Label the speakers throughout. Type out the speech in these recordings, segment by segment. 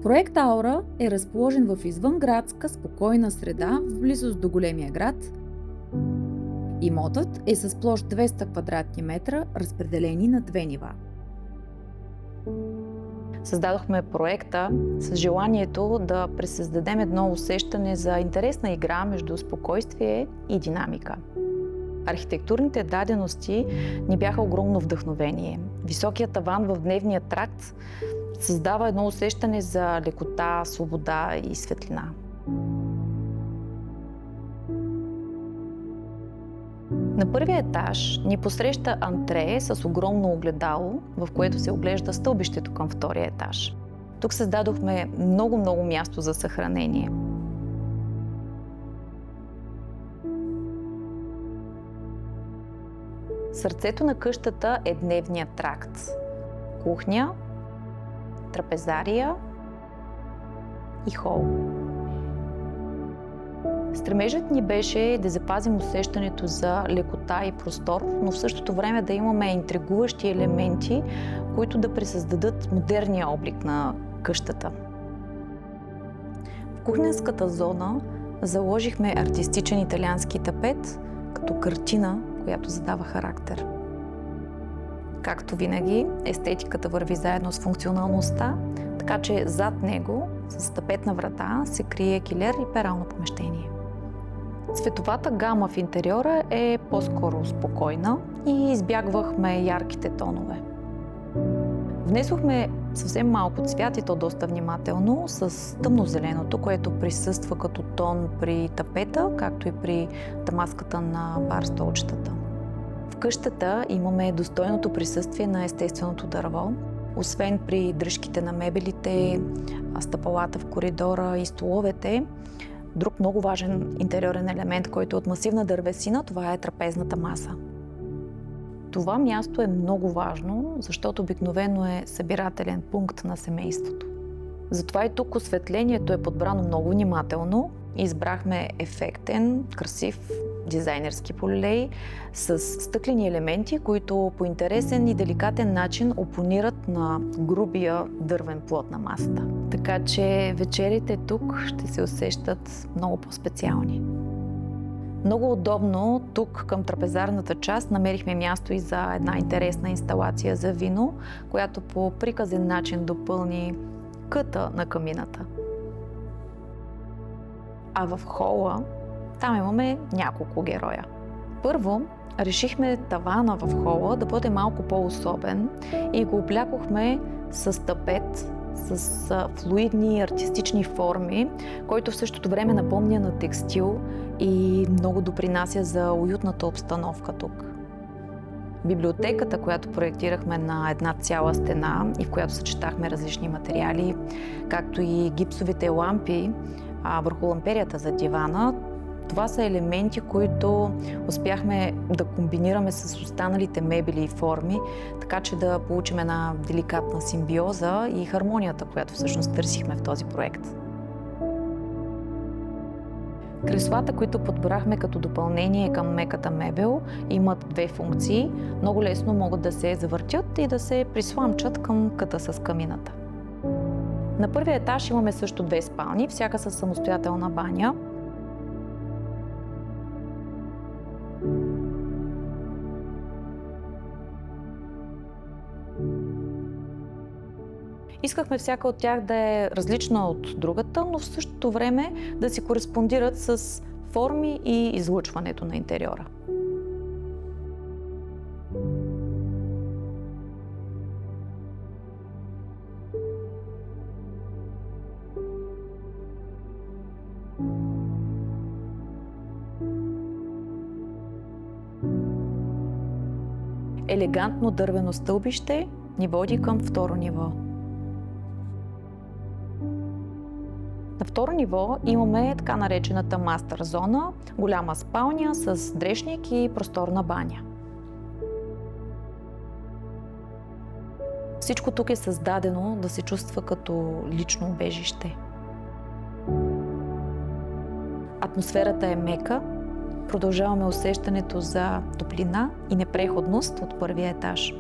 Speaker 1: Проект Аура е разположен в извънградска спокойна среда в близост до големия град. Имотът е с площ 200 квадратни метра, разпределени на две нива.
Speaker 2: Създадохме проекта с желанието да пресъздадем едно усещане за интересна игра между спокойствие и динамика. Архитектурните дадености ни бяха огромно вдъхновение. Високият таван в дневния тракт създава едно усещане за лекота, свобода и светлина. На първия етаж ни посреща антре с огромно огледало, в което се оглежда стълбището към втория етаж. Тук създадохме много място за съхранение. Сърцето на къщата е дневният тракт. Кухня, трапезария и хол. Стремежът ни беше да запазим усещането за лекота и простор, но в същото време да имаме интригуващи елементи, които да пресъздадат модерния облик на къщата. В кухненската зона заложихме артистичен италиански тапет като картина, която задава характер. Както винаги, естетиката върви заедно с функционалността, така че зад него, с тапетна врата, се крие килер и перално помещение. Цветовата гама в интериора е по-скоро спокойна и избягвахме ярките тонове. Внесохме съвсем малко цвят и то доста внимателно с тъмнозеленото, което присъства като тон при тапета, както и при дамаската на бар столчетата. В къщата имаме достойното присъствие на естественото дърво, освен при дръжките на мебелите, стъпалата в коридора и столовете. Друг много важен интериорен елемент, който е от масивна дървесина, това е трапезната маса. Това място е много важно, защото обикновено е събирателен пункт на семейството. Затова и тук осветлението е подбрано много внимателно. Избрахме ефектен, красив дизайнерски полилей с стъклени елементи, които по интересен и деликатен начин опонират на грубия дървен плот на масата. Така че вечерите тук ще се усещат много по-специални. Много удобно тук към трапезарната част намерихме място и за една интересна инсталация за вино, която по приказен начин допълни къта на камината. А в хола там имаме няколко героя. Първо, решихме тавана в хола да бъде малко по-особен и го облякохме с тапет, с флуидни артистични форми, който в същото време напомня на текстил и много допринася за уютната обстановка тук. Библиотеката, която проектирахме на една цяла стена и в която съчетахме различни материали, както и гипсовите лампи върху ламперията за дивана, това са елементи, които успяхме да комбинираме с останалите мебели и форми, така че да получим една деликатна симбиоза и хармонията, която всъщност търсихме в този проект. Креслата, които подбрахме като допълнение към меката мебел, имат две функции. Много лесно могат да се завъртят и да се присламчат към къта с камината. На първия етаж имаме също две спални, всяка със самостоятелна баня. Искахме всяка от тях да е различна от другата, но в същото време да си кореспондират с форми и излъчването на интериора. Елегантно дървено стълбище ни води към второ ниво. На второ ниво имаме така наречената мастер зона, голяма спалня с дрешник и просторна баня. Всичко тук е създадено да се чувства като лично убежище. Атмосферата е мека, продължаваме усещането за топлина и непреходност от първия етаж.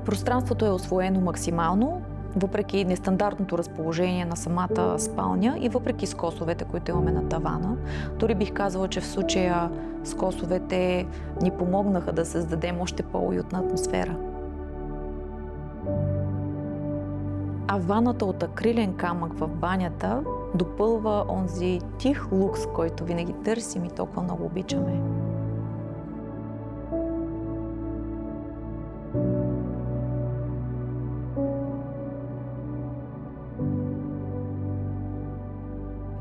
Speaker 2: Пространството е усвоено максимално, въпреки нестандартното разположение на самата спалня и въпреки скосовете, които имаме на тавана. Дори бих казала, че в случая скосовете ни помогнаха да създадем още по-уютна атмосфера. А ваната от акрилен камък в банята допълва онзи тих лукс, който винаги търсим и толкова много обичаме.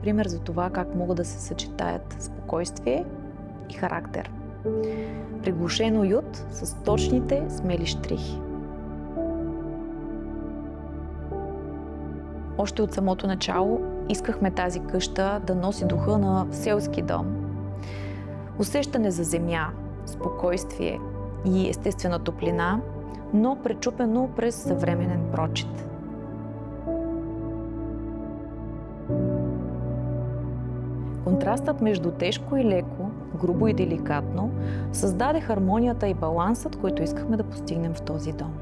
Speaker 2: Пример за това как могат да се съчетаят спокойствие и характер. Приглушен уют с точните смели щрихи. Още от самото начало искахме тази къща да носи духа на селски дом. Усещане за земя, спокойствие и естествена топлина, но пречупено през съвременен прочит. Контрастът между тежко и леко, грубо и деликатно създаде хармонията и балансът, който искахме да постигнем в този дом.